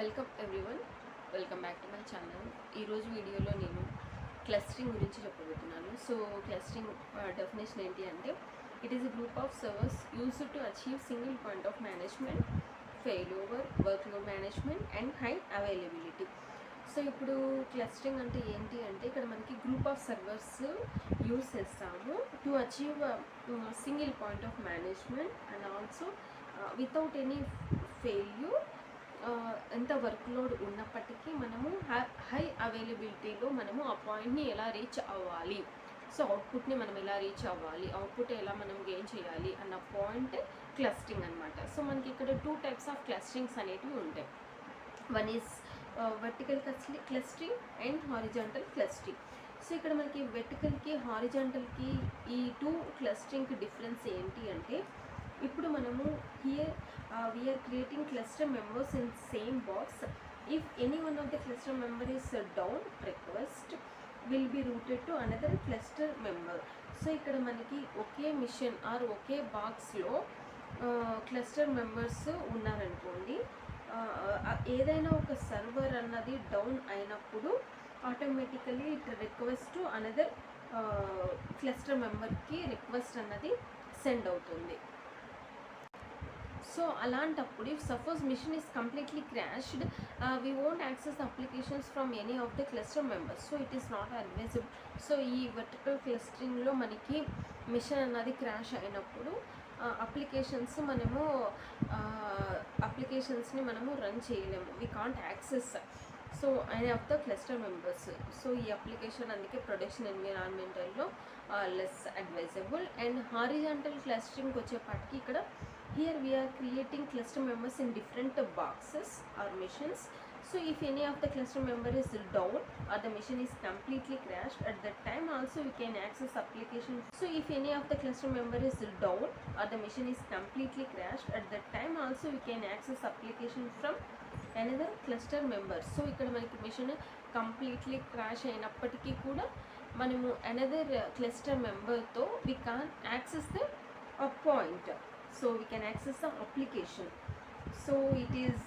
Welcome everyone, welcome back to my channel. ఈరోజు వీడియోలో నేను క్లస్టరింగ్ గురించి చెప్పబోతున్నాను. సో క్లస్టరింగ్ డెఫినేషన్ ఏంటి అంటే, it is a group of servers used to achieve single point of management, fail over, work load management and high availability. So ఇప్పుడు clustering అంటే ఏంటి అంటే, ఇక్కడ మనకి గ్రూప్ ఆఫ్ సర్వర్స్ యూజ్ చేస్తాము to achieve single point of management and also without any failure. ఎంత work load ఉన్నప్పటికీ మనము హై అవైలబిలిటీలో మనము ఆ పాయింట్ని ఎలా రీచ్ అవ్వాలి, సో అవుట్పుట్ని మనం ఎలా రీచ్ అవ్వాలి, అవుట్పుట్ ఎలా మనం గెయిన్ చేయాలి అన్న పాయింట్ క్లస్టరింగ్ అనమాట. సో మనకి ఇక్కడ 2 టైప్స్ ఆఫ్ క్లస్టరింగ్స్ అనేటివి ఉంటాయి. One is vertical clustering and horizontal clustering. So ఇక్కడ మనకి వెర్టికల్కి హారిజాంటల్కి ఈ 2 క్లస్టరింగ్కి డిఫరెన్స్ ఏంటి అంటే, ఇప్పుడు మనము here we are creating cluster members in same box. If any one of the cluster member is down, request will be routed to another cluster member. So ఇక్కడ మనకి ఒకే machine are ఒకే బాక్స్లో క్లస్టర్ మెంబర్స్ ఉన్నారనుకోండి, ఏదైనా ఒక సర్వర్ అన్నది down అయినప్పుడు automatically it request to another cluster మెంబర్కి request అన్నది సెండ్ అవుతుంది. సో అలాంటప్పుడు if suppose machine is completely crashed, we won't access the applications from any of the cluster members. So it is not advisable. So ఈ vertical క్లస్టరింగ్లో మనకి machine అన్నది crash అయినప్పుడు అప్లికేషన్స్ని మనము రన్ చేయలేము. We can't access so any of the cluster members. So ఈ application అందుకే ప్రొడక్షన్ ఎన్విరాన్మెంటల్లో లెస్ అడ్వైజబుల్. అండ్ హారిజాంటల్ క్లస్టరింగ్కి వచ్చేపాటికి ఇక్కడ here we are creating cluster members in different boxes or missions. So if any of the cluster member is down or the machine is completely crashed, at that time also we can access application. So if any of the cluster member is down or the machine is completely crashed, at that time also we can access application from another cluster member. So ikkada manaki machine completely crash ayinappatiki kuda manamu another cluster member tho we can access the point. So we can access the application. So it is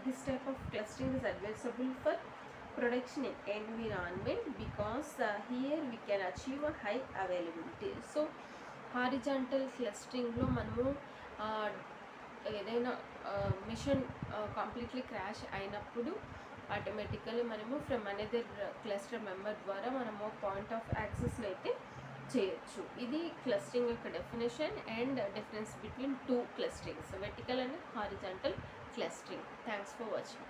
this type of clustering is advisable for production environment because here we can achieve a high availability. So horizontal clustering lo manamu ఏదైనా machine completely crash అయినప్పుడు automatically మనము from another cluster member ద్వారా మనము point of యాక్సెస్ని అయితే చేయొచ్చు. ఇది clustering యొక్క definition and difference between 2 clusterings, vertical and horizontal clustering. Thanks for watching.